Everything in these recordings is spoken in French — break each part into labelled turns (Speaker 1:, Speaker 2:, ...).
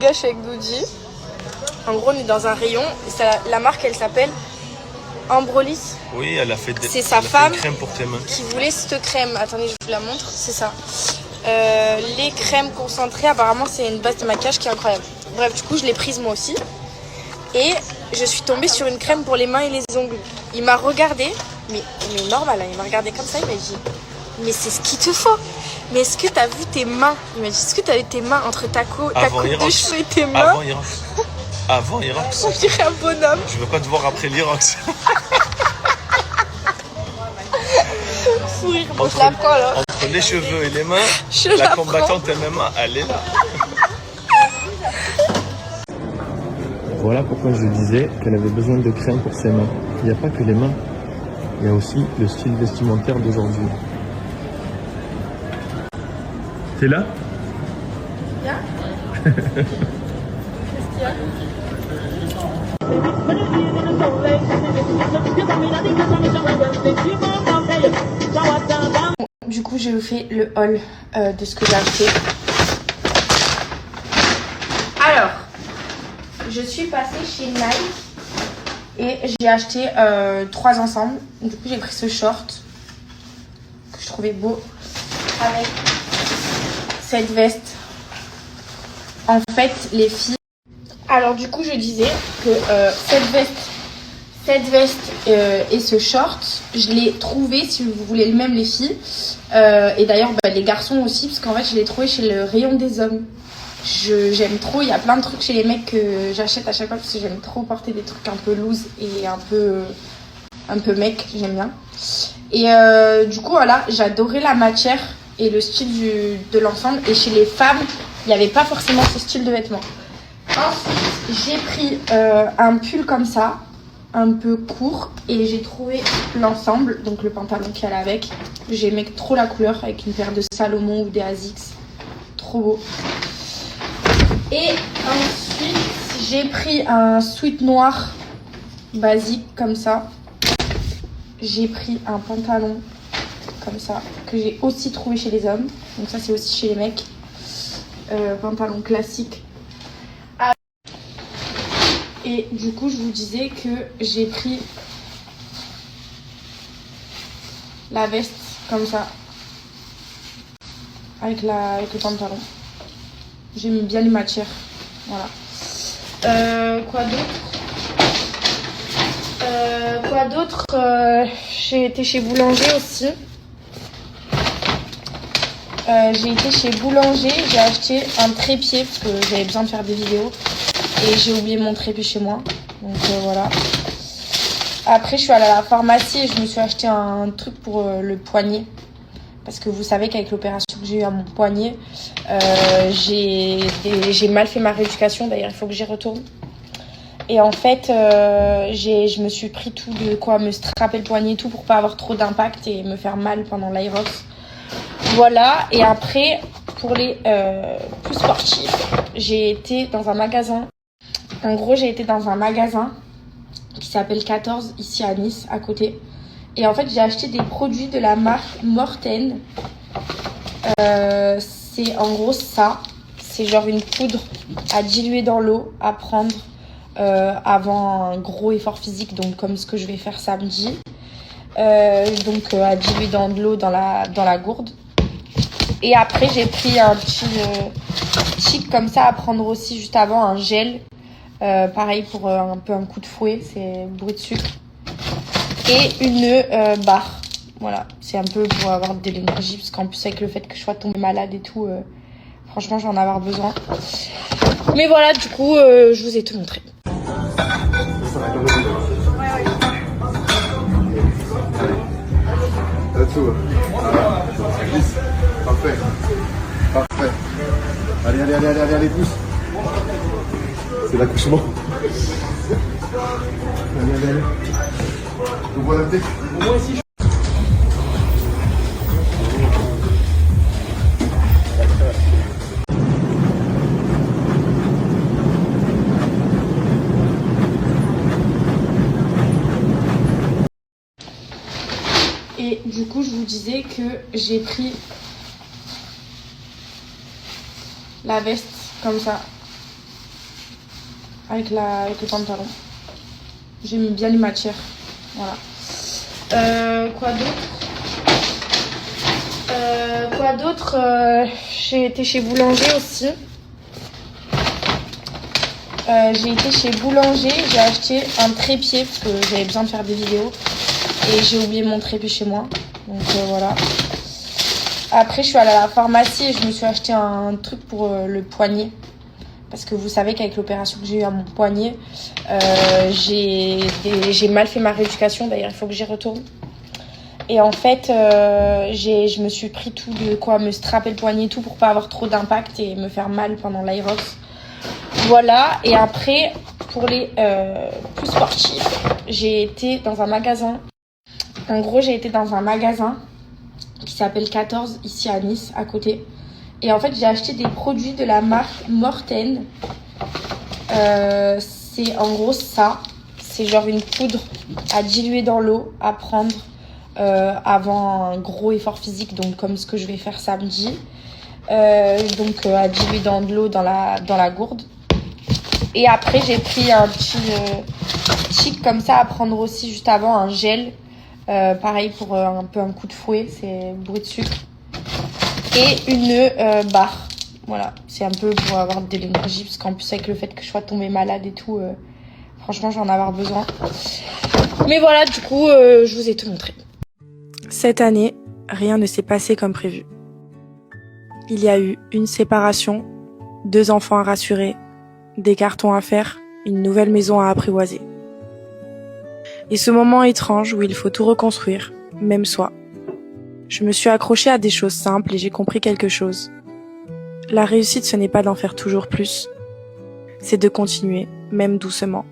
Speaker 1: Je suis avec Doudi. En gros, on est dans un rayon. La marque, elle s'appelle Ambrolis.
Speaker 2: Oui, elle a fait des.
Speaker 1: C'est sa femme
Speaker 2: crème pour tes mains.
Speaker 1: Qui voulait cette crème. Attendez, je vous la montre. C'est ça. Les crèmes concentrées, apparemment, c'est une base de maquillage qui est incroyable. Bref, du coup, je l'ai prise moi aussi. Et je suis tombée sur une crème pour les mains et les ongles. Il m'a regardé, mais normal, hein, il m'a regardé comme ça, il m'a dit mais c'est ce qu'il te faut. Mais est-ce que t'as vu tes mains? Il m'a dit est-ce que t'as vu tes mains entre ta coupe de cheveux et tes mains?
Speaker 2: Avant Irox.
Speaker 1: On dirait un bonhomme.
Speaker 2: Je veux pas te voir après l'Irox.
Speaker 1: Fou rire, bon, je la prends là.
Speaker 2: Entre les cheveux et les mains, la combattante MMA, elle est là. Voilà pourquoi je disais qu'elle avait besoin de crème pour ses mains. Il n'y a pas que les mains, il y a aussi le style vestimentaire d'aujourd'hui. T'es là?
Speaker 1: Yeah. Qu'est-ce qu'il y a? Du coup, j'ai fait le haul de ce que j'ai acheté. Alors, je suis passée chez Nike et j'ai acheté 3 ensembles. Du coup, j'ai pris ce short que je trouvais beau avec cette veste. En fait, les filles... Alors, du coup, je disais que cette veste et ce short, je l'ai trouvé, si vous voulez le même les filles. Et d'ailleurs, les garçons aussi, parce qu'en fait, je l'ai trouvé chez le rayon des hommes. J'aime trop, il y a plein de trucs chez les mecs que j'achète à chaque fois parce que j'aime trop porter des trucs un peu loose et un peu mec, j'aime bien. Et du coup, voilà, j'adorais la matière et le style de l'ensemble. Et chez les femmes, il n'y avait pas forcément ce style de vêtements. Ensuite, j'ai pris un pull comme ça, un peu court, et j'ai trouvé l'ensemble, donc le pantalon qui allait avec. J'aimais trop la couleur avec une paire de Salomon ou des Asics. Trop beau. Et ensuite, j'ai pris un sweat noir basique comme ça. J'ai pris un pantalon comme ça, que j'ai aussi trouvé chez les hommes. Donc ça, c'est aussi chez les mecs. Pantalon classique. Et du coup, je vous disais que j'ai pris la veste comme ça. Avec le pantalon. J'aime bien les matières. Voilà. Quoi d'autre j'ai été chez Boulanger aussi. J'ai été chez Boulanger. J'ai acheté un trépied parce que j'avais besoin de faire des vidéos. Et j'ai oublié mon trépied chez moi. Donc voilà. Après, je suis allée à la pharmacie et je me suis acheté un truc pour le poignet. Parce que vous savez qu'avec l'opération que j'ai eue à mon poignet, j'ai mal fait ma rééducation. D'ailleurs, il faut que j'y retourne. Et en fait, je me suis pris tout de quoi me strapper le poignet et tout pour pas avoir trop d'impact et me faire mal pendant l'Aerox. Voilà. Et après, pour les plus sportifs, j'ai été dans un magasin. En gros, j'ai été dans un magasin qui s'appelle 14 ici à Nice, à côté. Et en fait, j'ai acheté des produits de la marque Morten. C'est en gros ça. C'est genre une poudre à diluer dans l'eau, à prendre avant un gros effort physique, donc comme ce que je vais faire samedi. Donc à diluer dans de l'eau dans la gourde. Et après, j'ai pris un petit chic comme ça à prendre aussi juste avant, un gel. Pareil pour un peu un coup de fouet, c'est bourré de sucre. Et une barre. Voilà, c'est un peu pour avoir de l'énergie, parce qu'en plus avec le fait que je sois tombée malade et tout, franchement j'en ai avoir besoin. Mais voilà, du coup, je vous ai tout montré.
Speaker 3: Parfait. Parfait. Allez, pousse. C'est l'accouchement. Allez. Donc voilà, au moins ici.
Speaker 1: Et du coup, je vous disais que j'ai pris la veste comme ça. avec le pantalon. J'ai mis bien les matières. Voilà. Quoi d'autre j'ai été chez Boulanger aussi. J'ai acheté un trépied parce que j'avais besoin de faire des vidéos. Et j'ai oublié mon trépied chez moi. Donc voilà. Après, je suis allée à la pharmacie et je me suis acheté un truc pour le poignet. Parce que vous savez qu'avec l'opération que j'ai eue à mon poignet, j'ai mal fait ma rééducation. D'ailleurs, il faut que j'y retourne. Et en fait, je me suis pris tout de quoi me strapper le poignet et tout pour pas avoir trop d'impact et me faire mal pendant l'Aerox. Voilà. Et après, pour les plus sportifs, j'ai été dans un magasin. En gros, j'ai été dans un magasin qui s'appelle 14 ici à Nice, à côté. Et en fait, j'ai acheté des produits de la marque Morten. C'est en gros ça. C'est genre une poudre à diluer dans l'eau, à prendre avant un gros effort physique, donc comme ce que je vais faire samedi. Donc à diluer dans de l'eau dans la gourde. Et après, j'ai pris un petit chic comme ça à prendre aussi juste avant, un gel. Pareil pour un peu un coup de fouet, c'est bruit de sucre. Et une barre. Voilà, c'est un peu pour avoir de l'énergie, parce qu'en plus avec le fait que je sois tombée malade et tout, franchement je vais en avoir besoin. Mais voilà, du coup, je vous ai tout montré.
Speaker 4: Cette année, rien ne s'est passé comme prévu. Il y a eu une séparation, 2 enfants à rassurer, des cartons à faire, une nouvelle maison à apprivoiser. Et ce moment étrange où il faut tout reconstruire, même soi. Je me suis accrochée à des choses simples et j'ai compris quelque chose. La réussite, ce n'est pas d'en faire toujours plus. C'est de continuer, même doucement.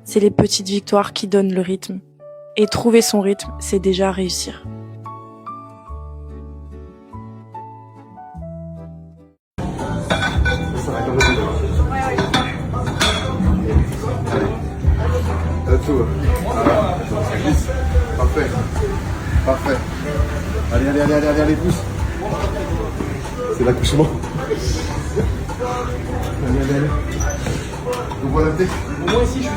Speaker 4: C'est les petites victoires qui donnent le rythme. Et trouver son rythme, c'est déjà réussir.
Speaker 3: Parfait. Parfait. Allez, pousse. C'est l'accouchement. Allez. Ouvre la tête. Moi aussi, je suis.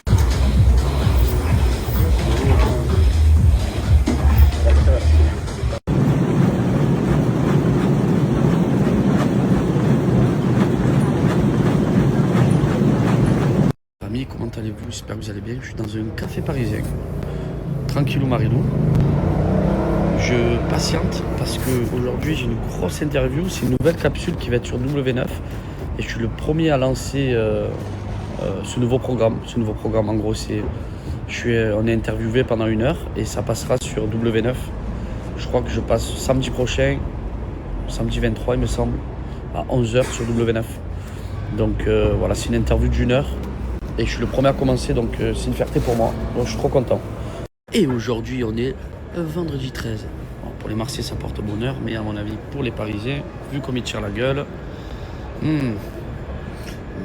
Speaker 5: Amis, comment allez-vous? J'espère que vous allez bien. Je suis dans un café parisien. Tranquillou Marilou. Je patiente parce qu'aujourd'hui j'ai une grosse interview. C'est une nouvelle capsule qui va être sur W9 et je suis le premier à lancer ce nouveau programme. Ce nouveau programme, en gros, on est interviewé pendant 1 heure et ça passera sur W9. Je crois que je passe samedi prochain, samedi 23 il me semble, à 11h sur W9. Donc voilà, c'est une interview d'1 heure et je suis le premier à commencer, donc c'est une fierté pour moi. Donc je suis trop content. Et aujourd'hui on est vendredi 13. Bon, pour les Marseillais ça porte bonheur, mais à mon avis pour les Parisiens, vu comme ils tirent la gueule,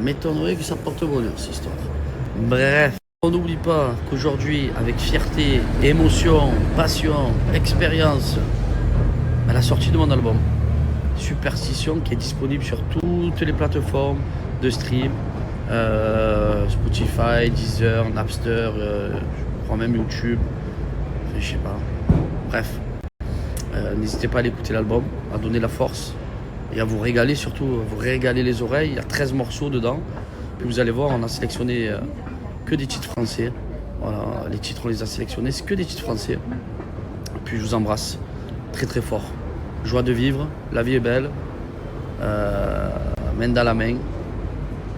Speaker 5: m'étonnerait que ça porte bonheur cette histoire. Bref, on n'oublie pas qu'aujourd'hui, avec fierté, émotion, passion, expérience, la sortie de mon album Superstition, qui est disponible sur toutes les plateformes de stream, Spotify, Deezer, Napster, je crois même YouTube, je sais pas. Bref, n'hésitez pas à aller écouter l'album, à donner la force et à vous régaler, surtout à vous régaler les oreilles. Il y a 13 morceaux dedans. Puis vous allez voir, on a sélectionné que des titres français. Voilà, les titres on les a sélectionnés, c'est que des titres français. Puis je vous embrasse très très fort. Joie de vivre, la vie est belle, main dans la main,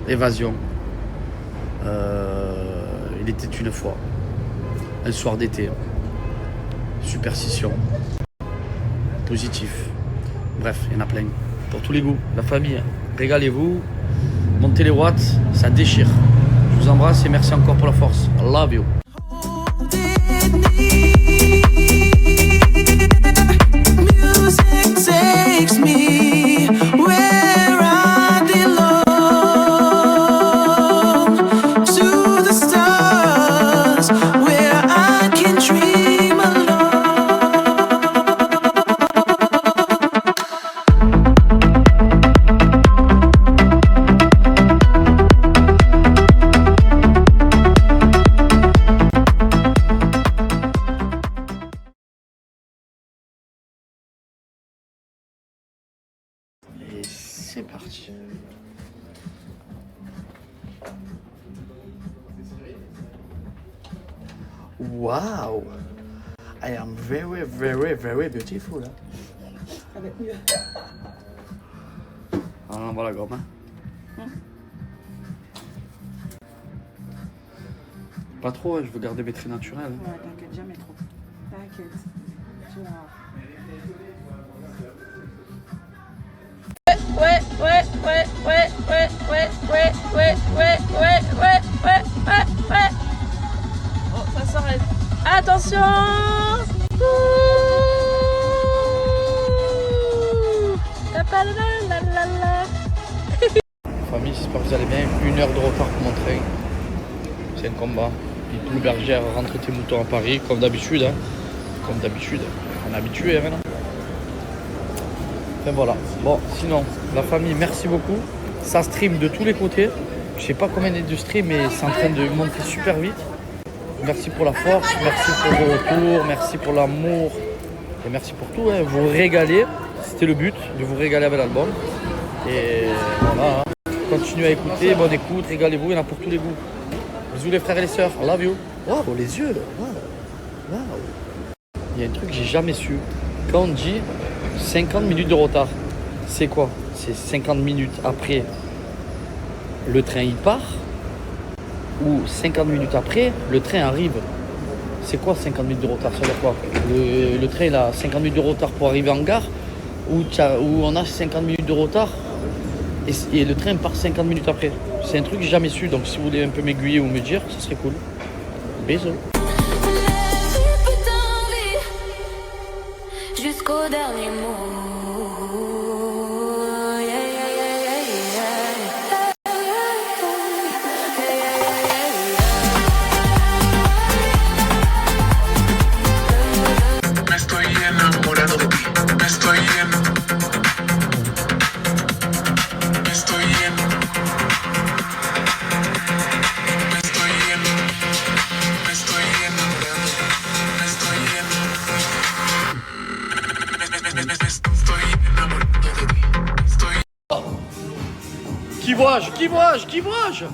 Speaker 5: évasion. Il était une fois, un soir d'été, superstition, positif. Bref, il y en a plein. Pour tous les goûts, la famille, régalez-vous, montez les watts, ça déchire. Je vous embrasse et merci encore pour la force. I love you. Takes me where I belong, to the stars where I can dream alone. Wow! I am very, very, very beautiful. Ah, on va la gomme. Hein. Pas trop, je veux garder mes traits naturels.
Speaker 6: Ouais, t'inquiète, jamais trop. T'inquiète. Tu verras.
Speaker 1: Oh, ça s'arrête. Attention.
Speaker 5: Famille, j'espère que vous allez bien. 1 heure de retard pour mon train. C'est un combat. Puis tout bergère rentre tes moutons à Paris, comme d'habitude. Hein. Comme d'habitude. On est habitué hein, maintenant. Enfin voilà. Bon, sinon, la famille, merci beaucoup. Ça stream de tous les côtés. Je sais pas combien il y a de stream, mais c'est en train de monter super vite. Merci pour la force, merci pour vos retours, merci pour l'amour. Et merci pour tout. Hein. Vous régalez. C'était le but, de vous régaler avec l'album. Et voilà. Hein. Continuez à écouter, bonne écoute, régalez-vous, il y en a pour tous les goûts. Bisous les frères et les sœurs, I love you. Waouh, les yeux, waouh. Il y a un truc que j'ai jamais su. Quand on dit 50 minutes de retard, c'est quoi? C'est 50 minutes après le train il part ou 50 minutes après le train arrive? C'est quoi 50 minutes de retard? Ça veut dire quoi? Le train il a 50 minutes de retard pour arriver en gare ou on a 50 minutes de retard et le train part 50 minutes après? C'est un truc que j'ai jamais su, donc si vous voulez un peu m'aiguiller ou me dire, ça serait cool. Bisous.
Speaker 7: Jusqu'au dernier mot.
Speaker 8: Me estoy enamorando de ti. Me estoy
Speaker 5: Qui vois-je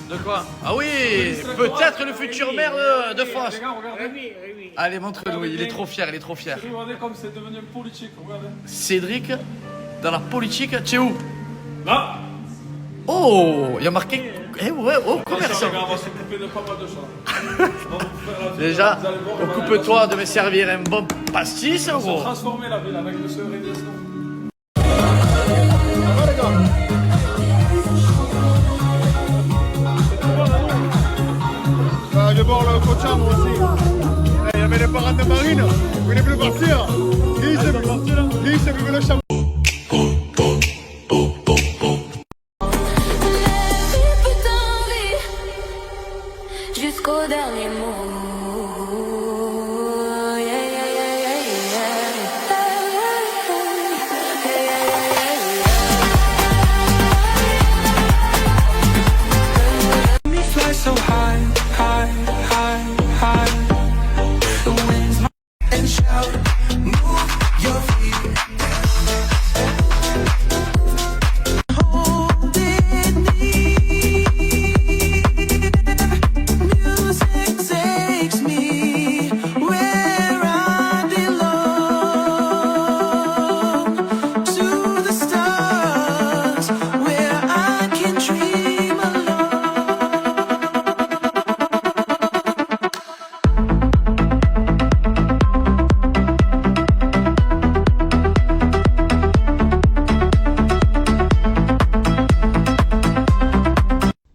Speaker 5: De quoi? Ah oui, peut-être le futur maire de France. Allez, montre-nous, il est trop fier,
Speaker 9: Regardez comme c'est devenu politique, regardez.
Speaker 5: Cédric, dans la politique, tu es où?
Speaker 9: Là.
Speaker 5: Oh, il y a marqué... Eh ouais, oh, commerçant.
Speaker 9: On va s'occuper de pas mal de choses.
Speaker 5: Déjà, occupe-toi de me servir un bon pastis,
Speaker 9: On
Speaker 5: gros.
Speaker 9: va transformer la ville avec le serein des snow.
Speaker 3: Je bord le coach moi aussi. Il y avait les parents de Marine. Vous voulez plus partir? Qui c'est plus le champion?